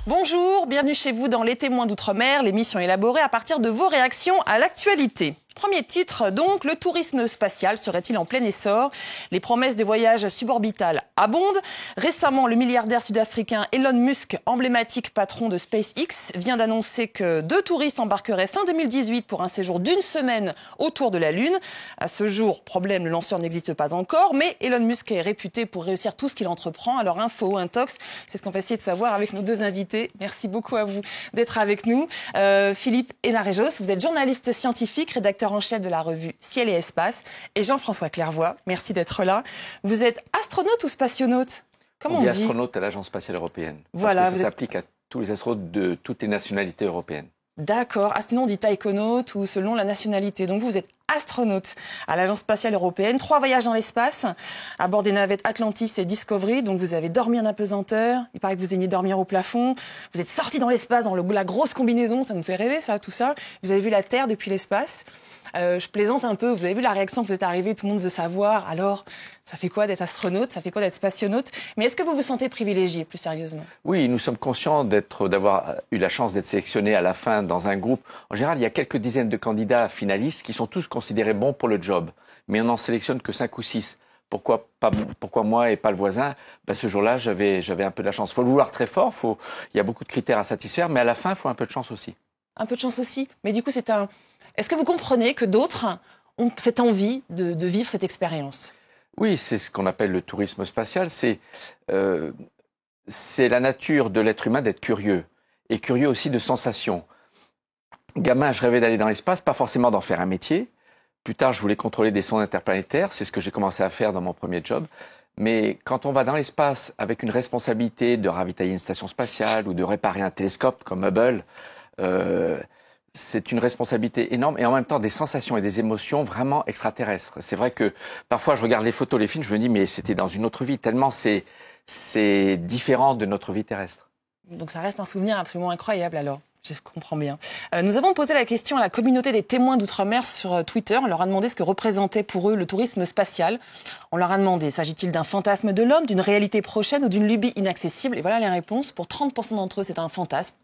Bonjour, bienvenue chez vous dans Les Témoins d'Outre-mer, l'émission élaborée à partir de vos réactions à l'actualité. Premier titre, donc, le tourisme spatial serait-il en plein essor? Les promesses de voyages suborbital abondent. Récemment, le milliardaire sud-africain Elon Musk, emblématique patron de SpaceX, vient d'annoncer que 2 touristes embarqueraient fin 2018 pour un séjour d'1 semaine autour de la Lune. À ce jour, problème, le lanceur n'existe pas encore, mais Elon Musk est réputé pour réussir tout ce qu'il entreprend. Alors, info ou intox, c'est ce qu'on va essayer de savoir avec nos 2 invités. Merci beaucoup à vous d'être avec nous. Philippe Hénarejos, vous êtes journaliste scientifique, rédacteur en chef de la revue Ciel et Espace, et Jean-François Clairvoy, merci d'être là. Vous êtes astronaute ou spationaute? Comment on dit astronaute à l'Agence spatiale européenne. Voilà, parce que ça s'applique à tous les astronautes de toutes les nationalités européennes. D'accord. Ah, sinon on dit taïkonaute ou selon la nationalité. Donc vous êtes astronaute à l'Agence spatiale européenne. 3 voyages dans l'espace à bord des navettes Atlantis et Discovery. Donc vous avez dormi en apesanteur. Il paraît que vous aimiez dormir au plafond. Vous êtes sorti dans l'espace dans la grosse combinaison. Ça nous fait rêver, ça, tout ça. Vous avez vu la Terre depuis l'espace. Je plaisante un peu. Vous avez vu la réaction que vous êtes arrivé. Tout le monde veut savoir. Alors, ça fait quoi d'être astronaute? Ça fait quoi d'être spationaute? Mais est-ce que vous vous sentez privilégié, plus sérieusement? Oui, nous sommes conscients d'avoir eu la chance d'être sélectionnés à la fin dans un groupe. En général, il y a quelques dizaines de candidats finalistes qui sont tous considérés bons pour le job. Mais on n'en sélectionne que 5 ou 6. Pourquoi moi et pas le voisin? Ce jour-là, j'avais un peu de la chance. Il faut le vouloir très fort. Il y a beaucoup de critères à satisfaire. Mais à la fin, il faut un peu de chance aussi. Un peu de chance aussi. Mais du coup, est-ce que vous comprenez que d'autres ont cette envie de vivre cette expérience? Oui, c'est ce qu'on appelle le tourisme spatial. C'est la nature de l'être humain d'être curieux. Et curieux aussi de sensations. Gamin, je rêvais d'aller dans l'espace, pas forcément d'en faire un métier. Plus tard, je voulais contrôler des sondes interplanétaires. C'est ce que j'ai commencé à faire dans mon premier job. Mais quand on va dans l'espace avec une responsabilité de ravitailler une station spatiale ou de réparer un télescope comme Hubble, c'est une responsabilité énorme et en même temps des sensations et des émotions vraiment extraterrestres. C'est vrai que parfois je regarde les photos, les films, je me dis mais c'était dans une autre vie, tellement c'est différent de notre vie terrestre. Donc ça reste un souvenir absolument incroyable alors. Je comprends bien. Nous avons posé la question à la communauté des témoins d'outre-mer sur Twitter. On leur a demandé ce que représentait pour eux le tourisme spatial. On leur a demandé, s'agit-il d'un fantasme de l'homme, d'une réalité prochaine ou d'une lubie inaccessible? Et voilà les réponses. Pour 30% d'entre eux, c'est un fantasme.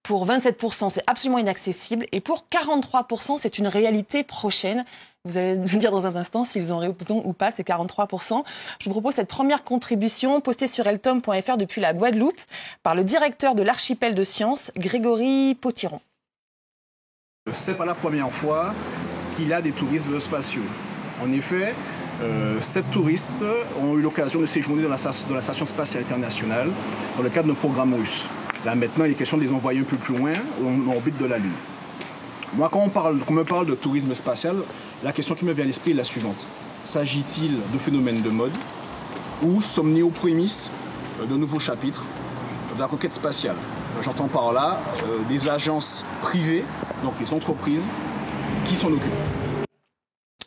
Pour 27%, c'est absolument inaccessible. Et pour 43%, c'est une réalité prochaine. Vous allez nous dire dans un instant s'ils ont raison ou pas, c'est 43%. Je vous propose cette première contribution postée sur eltom.fr depuis la Guadeloupe par le directeur de l'archipel de sciences, Grégory Potiron. C'est pas la première fois qu'il y a des tourismes spatiaux. En effet, 7 touristes ont eu l'occasion de séjourner dans la Station spatiale internationale dans le cadre d'un programme russe. Là maintenant, il est question de les envoyer un peu plus loin, en orbite de la Lune. Moi, quand on me parle de tourisme spatial, la question qui me vient à l'esprit est la suivante. S'agit-il de phénomènes de mode ou sommes-nous aux prémices d'un nouveau chapitre de la conquête spatiale? J'entends par là des agences privées, donc les entreprises, qui s'en occupent.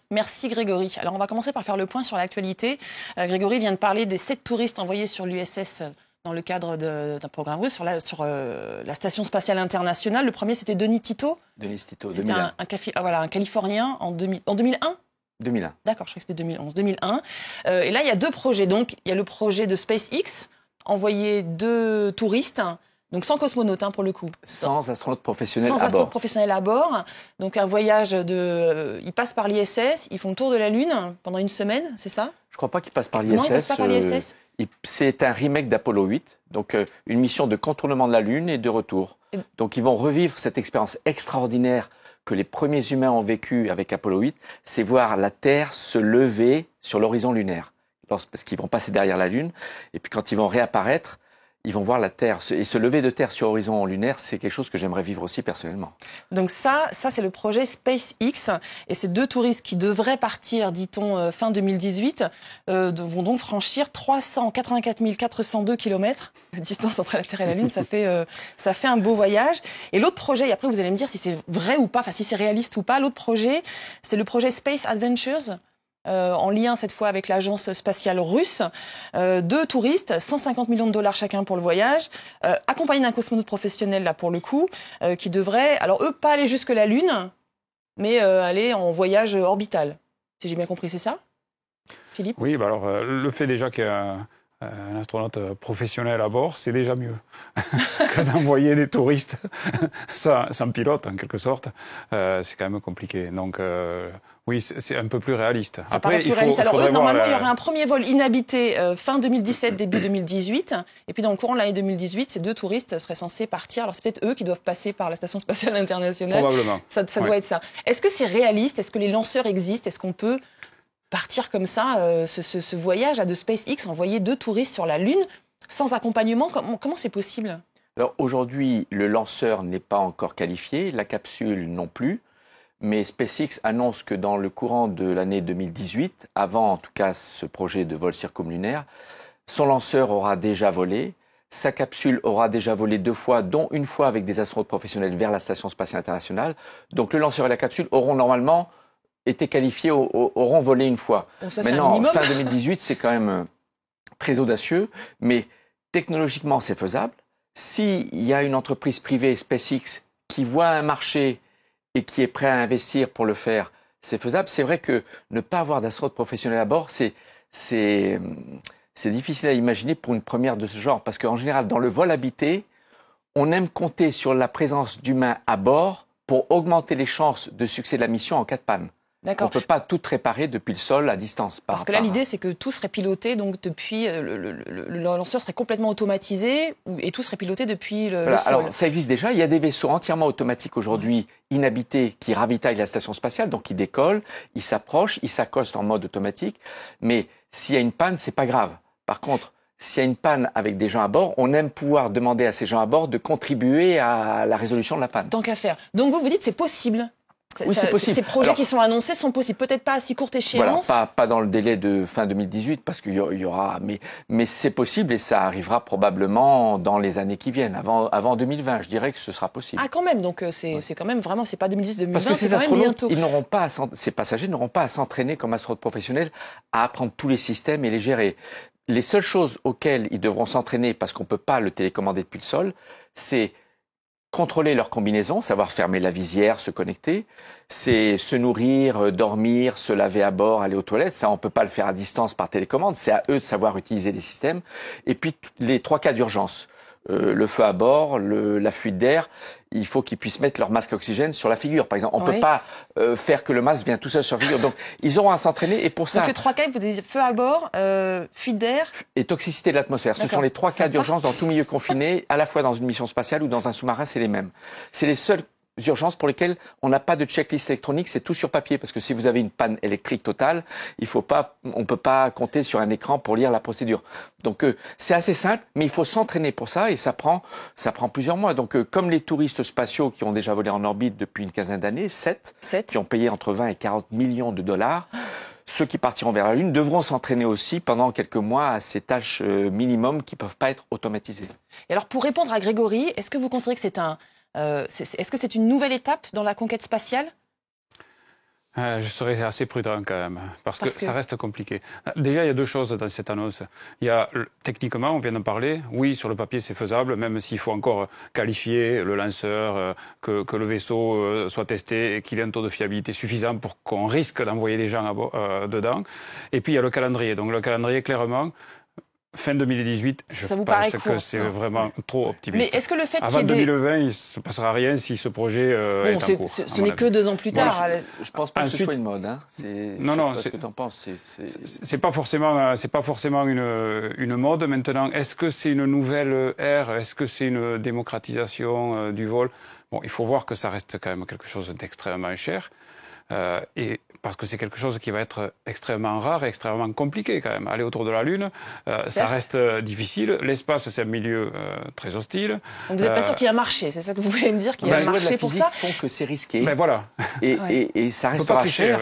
Merci Grégory. Alors on va commencer par faire le point sur l'actualité. Grégory vient de parler des 7 touristes envoyés sur l'USS dans le cadre d'un programme russe sur la Station spatiale internationale. Le premier, c'était Denis Tito. Denis Tito, c'était 2001. Un Californien en 2001 2001. D'accord, je crois que c'était 2011. 2001. Et là, il y a 2 projets. Donc, il y a le projet de SpaceX, envoyer 2 touristes, donc sans cosmonautes pour le coup. Sans astronaute professionnel à bord. Sans astronaute professionnel à bord. Donc, un voyage ils passent par l'ISS, ils font le tour de la Lune pendant 1 semaine, c'est ça? Je ne crois pas qu'ils passent par l'ISS. Non, ils passent pas par l'ISS. C'est un remake d'Apollo 8, donc une mission de contournement de la Lune et de retour. Donc ils vont revivre cette expérience extraordinaire que les premiers humains ont vécue avec Apollo 8, c'est voir la Terre se lever sur l'horizon lunaire. Parce qu'ils vont passer derrière la Lune, et puis quand ils vont réapparaître, ils vont voir la Terre. Et se lever de Terre sur l'horizon lunaire, c'est quelque chose que j'aimerais vivre aussi personnellement. Donc ça c'est le projet SpaceX. Et ces 2 touristes qui devraient partir, dit-on, fin 2018, vont donc franchir 384 402 km. La distance entre la Terre et la Lune, ça fait un beau voyage. Et l'autre projet, et après vous allez me dire si c'est vrai ou pas, enfin si c'est réaliste ou pas, l'autre projet, c'est le projet Space Adventures. En lien cette fois avec l'agence spatiale russe. 2 touristes, 150 millions de dollars chacun pour le voyage, accompagnés d'un cosmonaute professionnel là pour le coup, qui devrait, alors eux, pas aller jusque la Lune, mais aller en voyage orbital. Si j'ai bien compris, c'est ça, Philippe? Oui, alors le fait déjà qu'il y a un astronaute professionnel à bord, c'est déjà mieux que d'envoyer des touristes sans pilote, en quelque sorte. C'est quand même compliqué. Donc, oui, c'est un peu plus réaliste. Ça paraît plus réaliste. Alors, normalement, il y aurait un premier vol inhabité fin 2017, début 2018. Et puis, dans le courant de l'année 2018, ces 2 touristes seraient censés partir. Alors, c'est peut-être eux qui doivent passer par la Station spatiale internationale. Probablement. Ça doit être ça. Est-ce que c'est réaliste? Est-ce que les lanceurs existent? Est-ce qu'on peut partir comme ça, ce voyage de SpaceX, envoyer 2 touristes sur la Lune sans accompagnement? Comment c'est possible? Alors, aujourd'hui, le lanceur n'est pas encore qualifié, la capsule non plus. Mais SpaceX annonce que dans le courant de l'année 2018, avant en tout cas ce projet de vol circumlunaire, son lanceur aura déjà volé, sa capsule aura déjà volé 2 fois, dont une fois avec des astronautes professionnels vers la Station spatiale internationale. Donc le lanceur et la capsule auront normalement été qualifiés, auront volé une fois. Bon, ça, maintenant, fin 2018, c'est quand même très audacieux, mais technologiquement c'est faisable. S'il y a une entreprise privée, SpaceX, qui voit un marché et qui est prêt à investir pour le faire, c'est faisable. C'est vrai que ne pas avoir d'astronaute professionnel à bord, c'est difficile à imaginer pour une première de ce genre. Parce qu'en général, dans le vol habité, on aime compter sur la présence d'humains à bord pour augmenter les chances de succès de la mission en cas de panne. On ne peut pas tout réparer depuis le sol à distance. Parce que là, l'idée, c'est que tout serait piloté, donc depuis le lanceur serait complètement automatisé et tout serait piloté depuis le sol. Alors, ça existe déjà. Il y a des vaisseaux entièrement automatiques aujourd'hui, inhabités, qui ravitaillent la station spatiale. Donc, ils décollent, ils s'approchent, ils s'accostent en mode automatique. Mais s'il y a une panne, c'est pas grave. Par contre, s'il y a une panne avec des gens à bord, on aime pouvoir demander à ces gens à bord de contribuer à la résolution de la panne. Tant qu'à faire. Donc, vous dites c'est possible. Oui, c'est possible. Ces projets qui sont annoncés sont possibles. Peut-être pas à si courte échéance. Voilà, pas dans le délai de fin 2018, parce qu'il y aura... Mais c'est possible et ça arrivera probablement dans les années qui viennent. Avant 2020, je dirais que ce sera possible. Ah, quand même. Donc, c'est quand même vraiment... C'est pas 2010-2020, parce que c'est quand même bientôt. Ces passagers n'auront pas à s'entraîner comme astronautes professionnels à apprendre tous les systèmes et les gérer. Les seules choses auxquelles ils devront s'entraîner, parce qu'on ne peut pas le télécommander depuis le sol, c'est contrôler leur combinaison, savoir fermer la visière, se connecter, c'est se nourrir, dormir, se laver à bord, aller aux toilettes. Ça, on peut pas le faire à distance par télécommande. C'est à eux de savoir utiliser les systèmes. Et puis, les 3 cas d'urgence. Le feu à bord, la fuite d'air, il faut qu'ils puissent mettre leur masque à oxygène sur la figure. Par exemple, on peut pas faire que le masque vienne tout seul sur la figure. Donc, ils auront à s'entraîner et pour ça... Donc, les 3 cas, vous dites feu à bord, fuite d'air... Et toxicité de l'atmosphère. Ce sont les 3 cas d'urgence dans tout milieu confiné, à la fois dans une mission spatiale ou dans un sous-marin, c'est les mêmes. C'est les seuls urgences pour lesquelles on n'a pas de checklist électronique, c'est tout sur papier, parce que si vous avez une panne électrique totale, on peut pas compter sur un écran pour lire la procédure. Donc c'est assez simple, mais il faut s'entraîner pour ça et ça prend plusieurs mois. Donc comme les touristes spatiaux qui ont déjà volé en orbite depuis une quinzaine d'années, 7, qui ont payé entre 20 et 40 millions de dollars, ceux qui partiront vers la Lune devront s'entraîner aussi pendant quelques mois à ces tâches minimum qui peuvent pas être automatisées. Et alors pour répondre à Grégory, est-ce que vous considérez que est-ce que c'est une nouvelle étape dans la conquête spatiale? Je serais assez prudent quand même, parce que ça reste compliqué. Déjà, il y a 2 choses dans cette annonce. Il y a, techniquement, on vient d'en parler, oui, sur le papier c'est faisable, même s'il faut encore qualifier le lanceur, que le vaisseau soit testé et qu'il ait un taux de fiabilité suffisant pour qu'on risque d'envoyer des gens dedans. Et puis il y a le calendrier. Donc le calendrier, clairement... Fin 2018, je pense que c'est vraiment trop optimiste. Mais est-ce que le fait avant 2020, il ne se passera rien si ce projet est en cours. Ce n'est que 2 ans plus tard. Je pense pas que ce soit une mode. Hein. Non, ce que tu en penses. C'est pas forcément une mode. Maintenant, est-ce que c'est une nouvelle ère? Est-ce que c'est une démocratisation du vol? Bon, il faut voir que ça reste quand même quelque chose d'extrêmement cher. Et parce que c'est quelque chose qui va être extrêmement rare et extrêmement compliqué quand même. Aller autour de la Lune, ça reste difficile. L'espace, c'est un milieu très hostile. Donc vous n'êtes pas sûr qu'il y a un marché, c'est ça que vous voulez me dire, qu'il y a un marché pour ça? Font que c'est risqué. Ben voilà. Et ça restera cher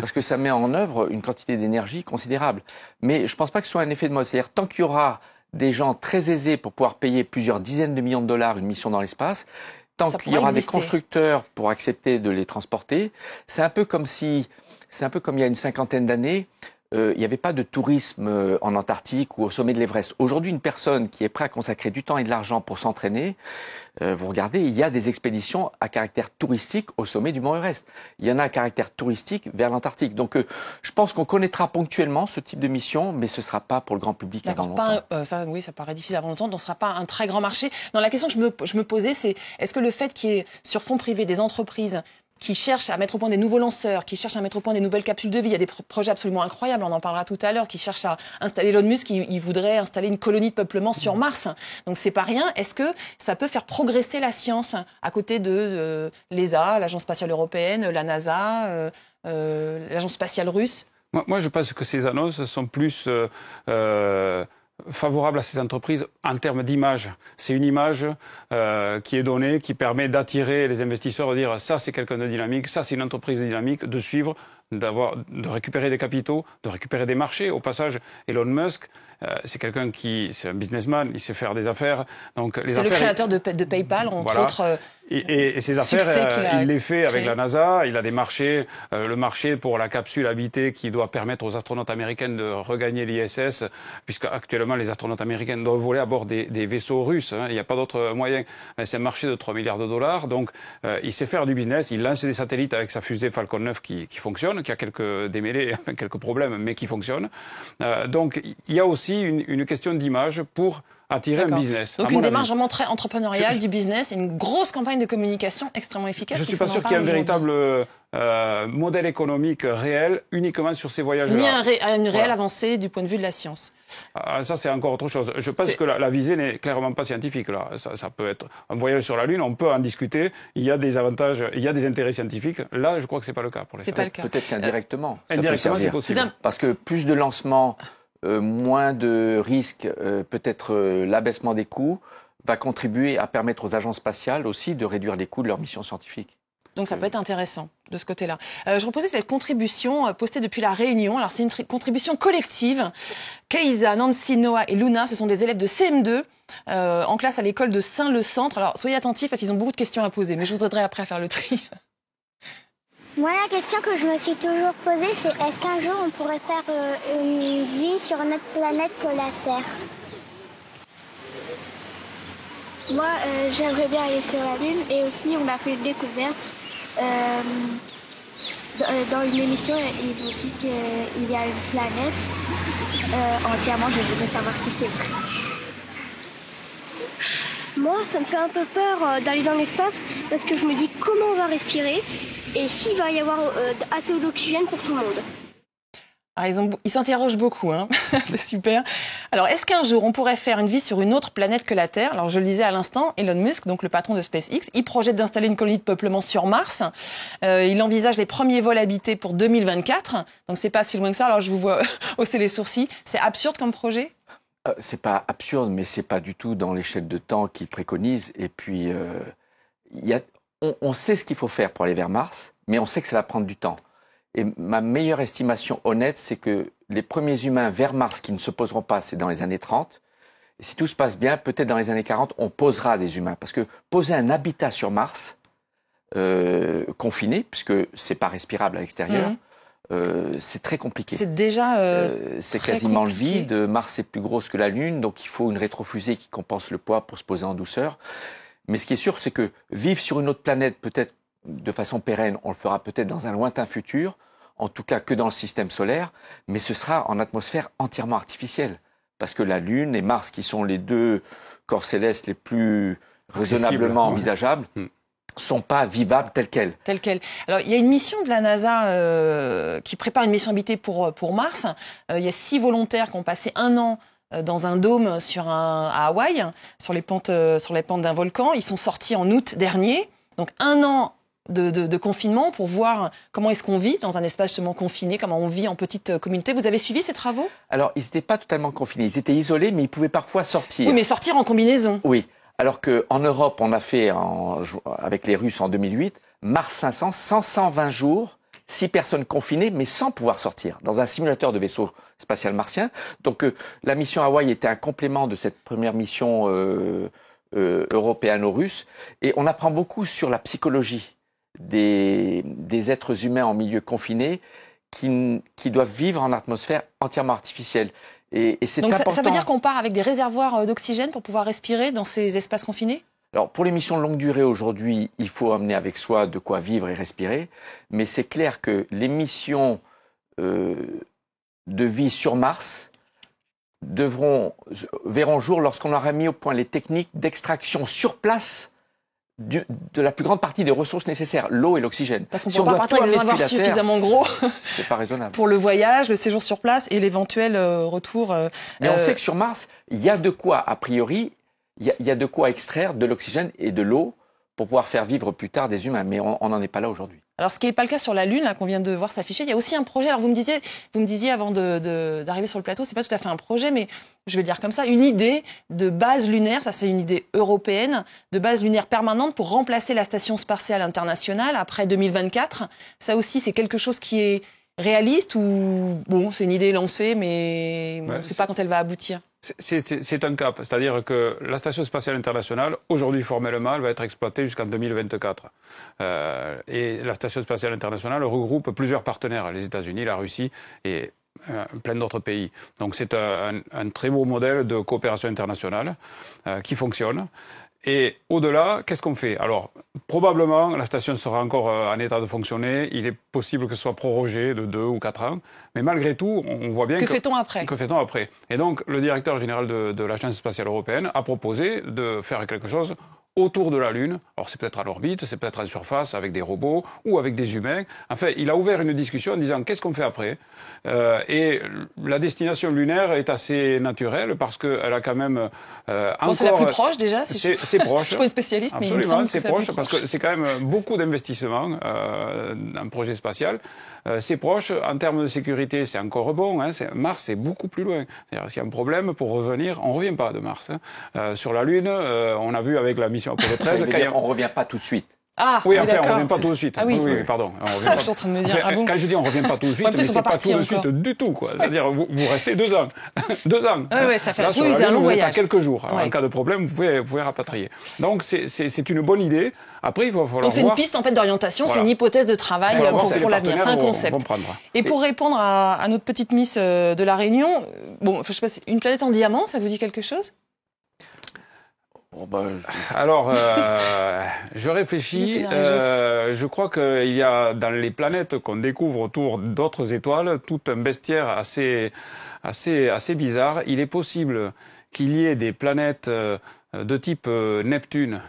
parce que ça met en œuvre une quantité d'énergie considérable. Mais je pense pas que ce soit un effet de mode. C'est-à-dire tant qu'il y aura des gens très aisés pour pouvoir payer plusieurs dizaines de millions de dollars une mission dans l'espace, tant qu'il y aura des constructeurs pour accepter de les transporter, c'est un peu comme il y a une 50aine d'années, il n'y avait pas de tourisme en Antarctique ou au sommet de l'Everest. Aujourd'hui, une personne qui est prête à consacrer du temps et de l'argent pour s'entraîner, vous regardez, il y a des expéditions à caractère touristique au sommet du mont Everest. Il y en a à caractère touristique vers l'Antarctique. Donc, je pense qu'on connaîtra ponctuellement ce type de mission, mais ce ne sera pas pour le grand public avant longtemps. Ça paraît difficile avant longtemps, donc ce ne sera pas un très grand marché. Non, la question que je me posais, c'est est-ce que le fait qu'il y ait sur fonds privés des entreprises qui cherchent à mettre au point des nouveaux lanceurs, qui cherchent à mettre au point des nouvelles capsules de vie. Il y a des projets absolument incroyables, on en parlera tout à l'heure, qui cherchent à installer Elon Musk, il voudrait installer une colonie de peuplement sur Mars. Donc c'est pas rien. Est-ce que ça peut faire progresser la science à côté de l'ESA, l'Agence spatiale européenne, la NASA, l'Agence spatiale russe? Moi, je pense que ces annonces sont plus favorable à ces entreprises en termes d'image. C'est une image qui est donnée, qui permet d'attirer les investisseurs, de dire ça c'est quelqu'un de dynamique, ça c'est une entreprise dynamique, de suivre, de récupérer des capitaux, de récupérer des marchés. Au passage, Elon Musk, c'est quelqu'un c'est un businessman, il sait faire des affaires. Donc c'est le créateur de PayPal, entre autres. Et ces affaires, il les fait avec la NASA. Il a des marchés, le marché pour la capsule habitée qui doit permettre aux astronautes américains de regagner l'ISS, puisque actuellement les astronautes américains doivent voler à bord des vaisseaux russes. Il n'y a pas d'autre moyen. C'est un marché de 3 milliards de dollars. Donc il sait faire du business. Il lance des satellites avec sa fusée Falcon 9 qui fonctionne, qui a quelques démêlés, quelques problèmes, mais qui fonctionne. Donc il y a aussi une question d'image pour attirer un business. Donc une démarche vraiment très entrepreneuriale du business et une grosse campagne de communication extrêmement efficace. Je ne suis pas sûr qu'il y ait un véritable modèle économique réel uniquement sur ces voyages-là. Ni une réelle avancée du point de vue de la science. Ça, c'est encore autre chose. Je pense que la visée n'est clairement pas scientifique. Là. Ça peut être un voyage sur la Lune, on peut en discuter. Il y a des avantages, il y a des intérêts scientifiques. Là, je crois que ce n'est pas le cas pour les services. Peut-être qu'indirectement. Indirectement, c'est possible. Parce que plus de lancements, moins de risques, peut-être l'abaissement des coûts, va contribuer à permettre aux agences spatiales aussi de réduire les coûts de leurs missions scientifiques. Donc ça peut être intéressant de ce côté-là. Je reposais cette contribution postée depuis la Réunion. Alors c'est une contribution collective. Keïsa, Nancy, Noah et Luna, ce sont des élèves de CM2 en classe à l'école de Saint-Le-Centre. Alors soyez attentifs parce qu'ils ont beaucoup de questions à poser, mais je vous aiderai après à faire le tri. Moi, la question que je me suis toujours posée, c'est est-ce qu'un jour on pourrait faire une vie sur une autre planète que la Terre? Moi, j'aimerais bien aller sur la Lune et aussi on a fait une découverte. Dans une émission, ils ont dit qu'il y a une planète entièrement. Je voudrais savoir si c'est vrai. Moi, ça me fait un peu peur d'aller dans l'espace parce que je me dis comment on va respirer et s'il va y avoir assez d'oxygène pour tout le monde. Ils s'interrogent beaucoup, hein. C'est super. Alors, est-ce qu'un jour, on pourrait faire une vie sur une autre planète que la Terre? Alors, je le disais à l'instant, Elon Musk, donc le patron de SpaceX, il projette d'installer une colonie de peuplement sur Mars. Il envisage les premiers vols habités pour 2024. Donc, c'est pas si loin que ça. Alors, je vous vois hausser les sourcils. C'est absurde comme projet? C'est pas absurde, mais c'est pas du tout dans l'échelle de temps qu'il préconise. Et puis, on sait ce qu'il faut faire pour aller vers Mars, mais on sait que ça va prendre du temps. Et ma meilleure estimation honnête, c'est que les premiers humains vers Mars qui ne se poseront pas, c'est dans les années 30. Et si tout se passe bien, peut-être dans les années 40, on posera des humains. Parce que poser un habitat sur Mars, confiné, puisque c'est pas respirable à l'extérieur, c'est très compliqué. C'est déjà c'est quasiment le vide. Mars est plus grosse que la Lune, donc il faut une rétrofusée qui compense le poids pour se poser en douceur. Mais ce qui est sûr, c'est que vivre sur une autre planète, peut-être de façon pérenne, on le fera peut-être dans un lointain futur, en tout cas que dans le système solaire, mais ce sera en atmosphère entièrement artificielle. Parce que la Lune et Mars, qui sont les deux corps célestes les plus raisonnablement envisageables, sont pas vivables telles quelles. Telles quelles. Alors, il y a une mission de la NASA qui prépare une mission habitée pour Mars. Il y a 6 volontaires qui ont passé 1 an dans un dôme à Hawaï, sur les pentes d'un volcan. Ils sont sortis en août dernier. Donc, 1 an de confinement pour voir comment est-ce qu'on vit dans un espace justement confiné, comment on vit en petite communauté. Vous avez suivi ces travaux? Alors, ils n'étaient pas totalement confinés. Ils étaient isolés, mais ils pouvaient parfois sortir. Oui, mais sortir en combinaison. Oui. Alors qu'en Europe, on a fait, avec les Russes en 2008, Mars 500, 120 jours, 6 personnes confinées, mais sans pouvoir sortir, dans un simulateur de vaisseau spatial martien. Donc, la mission Hawaï était un complément de cette première mission européano-russe. Et on apprend beaucoup sur la psychologie des êtres humains en milieu confiné qui doivent vivre en atmosphère entièrement artificielle. Et c'est donc important. Ça veut dire qu'on part avec des réservoirs d'oxygène pour pouvoir respirer dans ces espaces confinés? Alors, pour les missions de longue durée, aujourd'hui, il faut amener avec soi de quoi vivre et respirer. Mais c'est clair que les missions de vie sur Mars verront jour lorsqu'on aura mis au point les techniques d'extraction sur place de la plus grande partie des ressources nécessaires, l'eau et l'oxygène. Parce qu'on ne peut pas partir avec des réservoirs suffisamment gros c'est pas raisonnable. Pour le voyage, le séjour sur place et l'éventuel retour. Mais on sait que sur Mars, il y a de quoi, a priori, il y a de quoi extraire de l'oxygène et de l'eau pour pouvoir faire vivre plus tard des humains. Mais on n'en est pas là aujourd'hui. Alors, ce qui n'est pas le cas sur la Lune, là, qu'on vient de voir s'afficher, il y a aussi un projet. Alors, vous me disiez avant d'arriver sur le plateau, c'est pas tout à fait un projet, mais je vais le dire comme ça, une idée de base lunaire, ça c'est une idée européenne, de base lunaire permanente pour remplacer la Station spatiale internationale après 2024. Ça aussi, c'est quelque chose qui est réaliste ou, bon, c'est une idée lancée, mais on ne sait pas quand elle va aboutir. C'est un cap, c'est-à-dire que la Station spatiale internationale, aujourd'hui formellement, elle va être exploitée jusqu'en 2024. Et la Station spatiale internationale regroupe plusieurs partenaires, les États-Unis, la Russie et plein d'autres pays. Donc c'est un très beau modèle de coopération internationale qui fonctionne. Et au-delà, qu'est-ce qu'on fait? Alors, probablement, la station sera encore en état de fonctionner. Il est possible que ce soit prorogé de 2 ou 4 ans. Mais malgré tout, on voit bien que fait-on après? Que fait-on après? Et donc, le directeur général de l'Agence spatiale européenne a proposé de faire quelque chose autour de la Lune. Alors, c'est peut-être à l'orbite, c'est peut-être en surface, avec des robots ou avec des humains. Enfin, il a ouvert une discussion en disant qu'est-ce qu'on fait après? Et la destination lunaire est assez naturelle parce qu'elle a quand même encore... c'est la plus proche déjà. C'est proche. Je suis pas une spécialiste, mais absolument, c'est proche parce que c'est quand même beaucoup d'investissements un projet spatial. C'est proche en termes de sécurité, c'est encore bon. Hein, Mars, c'est beaucoup plus loin. C'est-à-dire, s'il y a un problème pour revenir, on revient pas de Mars. Hein. Sur la Lune, on a vu avec la mission Apollo 13, on revient pas tout de suite. Ah, oui, enfin, on revient pas tout de suite. Ah oui, oui, pardon. Je suis en train de me dire, enfin, quand je dis on revient pas tout de suite, mais c'est pas tout de suite du tout, quoi. C'est-à-dire, vous restez 2 ans. 2 ans. Ouais, ça fait, là, oui, c'est un long voyage. Vous êtes à quelques jours. En cas de problème, vous pouvez rapatrier. Donc, c'est une bonne idée. Après, il va falloir voir. Donc, c'est une piste, en fait, d'orientation. Voilà. C'est une hypothèse de travail pour l'avenir. C'est un concept. Et pour répondre à notre petite Miss de La Réunion, bon, je sais pas, une planète en diamant, ça vous dit quelque chose? Alors, je réfléchis. Je crois qu'il y a dans les planètes qu'on découvre autour d'autres étoiles tout un bestiaire assez bizarre. Il est possible qu'il y ait des planètes de type Neptune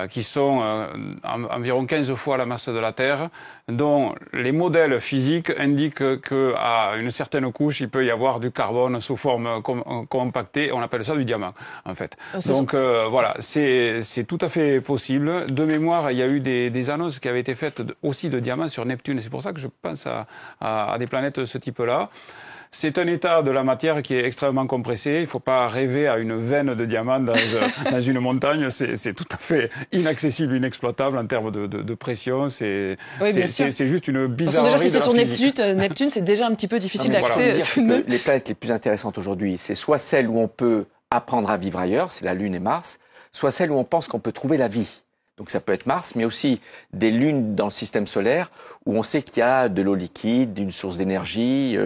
qui sont environ 15 fois la masse de la Terre, dont les modèles physiques indiquent qu'à une certaine couche, il peut y avoir du carbone sous forme compactée. On appelle ça du diamant, en fait. Donc voilà, c'est tout à fait possible. De mémoire, il y a eu des annonces qui avaient été faites aussi de diamants sur Neptune. C'est pour ça que je pense à des planètes de ce type-là. C'est un état de la matière qui est extrêmement compressé. Il ne faut pas rêver à une veine de diamant dans une montagne. C'est tout à fait inaccessible, inexploitable en termes de pression. C'est juste une bizarrerie. Déjà, si c'est sur Neptune, c'est déjà un petit peu difficile d'accès. Voilà. Les planètes les plus intéressantes aujourd'hui, c'est soit celles où on peut apprendre à vivre ailleurs, c'est la Lune et Mars, soit celles où on pense qu'on peut trouver la vie. Donc ça peut être Mars, mais aussi des lunes dans le système solaire où on sait qu'il y a de l'eau liquide, une source d'énergie,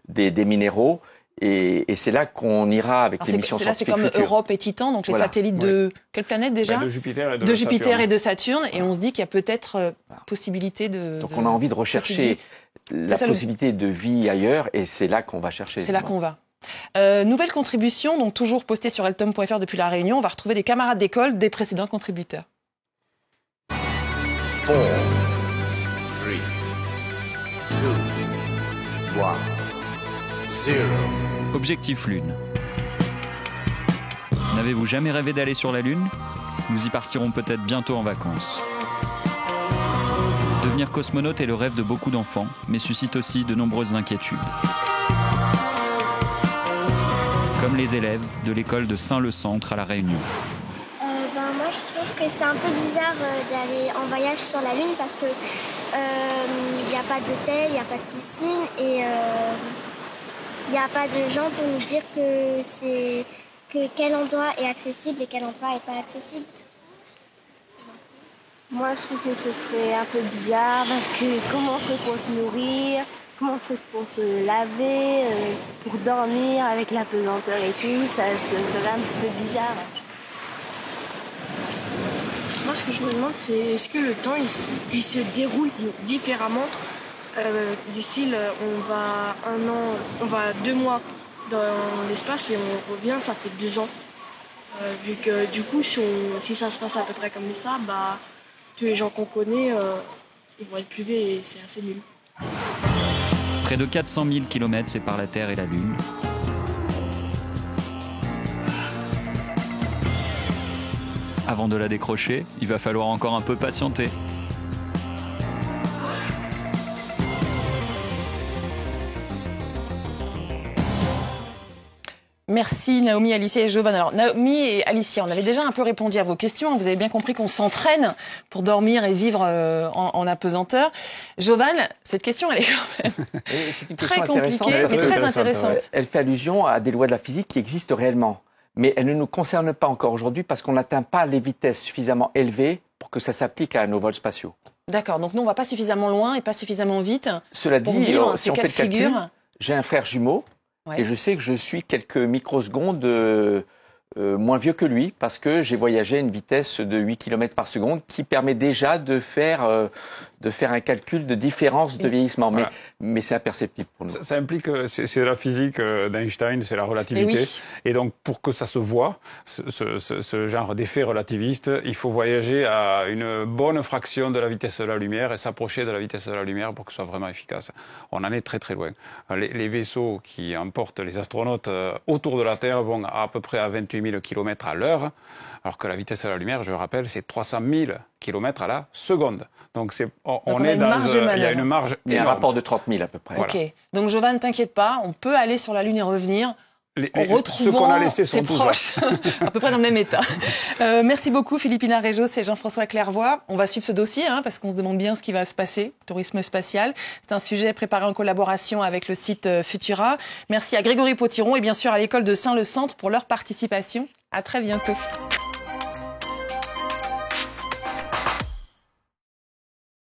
des minéraux. Et c'est là qu'on ira avec les missions scientifiques futures. C'est comme Europe et Titan, donc les satellites de quelle planète déjà? De Jupiter et de Saturne. Et on se dit qu'il y a peut-être possibilité de... Donc on a envie de rechercher la possibilité de vie ailleurs et c'est là qu'on va chercher. C'est là qu'on va. Nouvelle contribution, donc toujours postée sur eltom.fr depuis La Réunion. On va retrouver des camarades d'école des précédents contributeurs. 4, 3, 2, 1, 0. Objectif Lune. N'avez-vous jamais rêvé d'aller sur la Lune? Nous y partirons peut-être bientôt en vacances. Devenir cosmonaute est le rêve de beaucoup d'enfants, mais suscite aussi de nombreuses inquiétudes. Comme les élèves de l'école de Saint-Le-Centre à La Réunion. Moi, je trouve que c'est un peu bizarre d'aller en voyage sur la Lune parce que il n'y a pas d'hôtel, il n'y a pas de piscine et il n'y a pas de gens pour nous dire que quel endroit est accessible et quel endroit n'est pas accessible. Moi, je trouve que ce serait un peu bizarre parce que comment on fait pour se nourrir, comment on fait pour se laver, pour dormir avec la pesanteur et tout, ça serait un petit peu bizarre. Moi, ce que je me demande, c'est est-ce que le temps il se déroule différemment du style, on va 2 mois dans l'espace et on revient, ça fait 2 ans. Vu que du coup, si ça se passe à peu près comme ça, bah tous les gens qu'on connaît, ils vont être plus vieux et c'est assez nul. Près de 400 000 km séparent la Terre et la Lune. Avant de la décrocher, il va falloir encore un peu patienter. Merci Naomi, Alicia et Jovan. Alors Naomi et Alicia, on avait déjà un peu répondu à vos questions. Vous avez bien compris qu'on s'entraîne pour dormir et vivre en apesanteur. Jovan, cette question, elle est quand même c'est une très question compliquée, mais très intéressante. Elle fait allusion à des lois de la physique qui existent réellement. Mais elle ne nous concerne pas encore aujourd'hui parce qu'on n'atteint pas les vitesses suffisamment élevées pour que ça s'applique à nos vols spatiaux. D'accord, donc nous on va pas suffisamment loin et pas suffisamment vite. Cela pour dit, vivre si on fait le calcul, j'ai un frère jumeau. Ouais. Et je sais que je suis quelques microsecondes moins vieux que lui parce que j'ai voyagé à une vitesse de 8 km par seconde qui permet déjà de faire un calcul de différence de vieillissement. Voilà. Mais c'est imperceptible pour nous. Ça implique, c'est la physique d'Einstein, c'est la relativité. Oui. Et donc, pour que ça se voit, ce genre d'effet relativiste, il faut voyager à une bonne fraction de la vitesse de la lumière et s'approcher de la vitesse de la lumière pour que ce soit vraiment efficace. On en est très très loin. Les vaisseaux qui emportent les astronautes autour de la Terre vont à peu près à 28 000 km à l'heure, alors que la vitesse de la lumière, je rappelle, c'est 300 000 km à la seconde. Donc on est dans il y a une marge énorme. Il y a un rapport de 30 000 à peu près. Ok. Voilà. Donc Jovan, t'inquiète pas, on peut aller sur la Lune et revenir. En retrouvant ceux qu'on a laissés sont ses proches, à peu près dans le même état. Merci beaucoup Philippina Régos et Jean-François Clairvoy. On va suivre ce dossier parce qu'on se demande bien ce qui va se passer, tourisme spatial. C'est un sujet préparé en collaboration avec le site Futura. Merci à Grégory Potiron et bien sûr à l'école de Saint-Le-Centre pour leur participation. À très bientôt.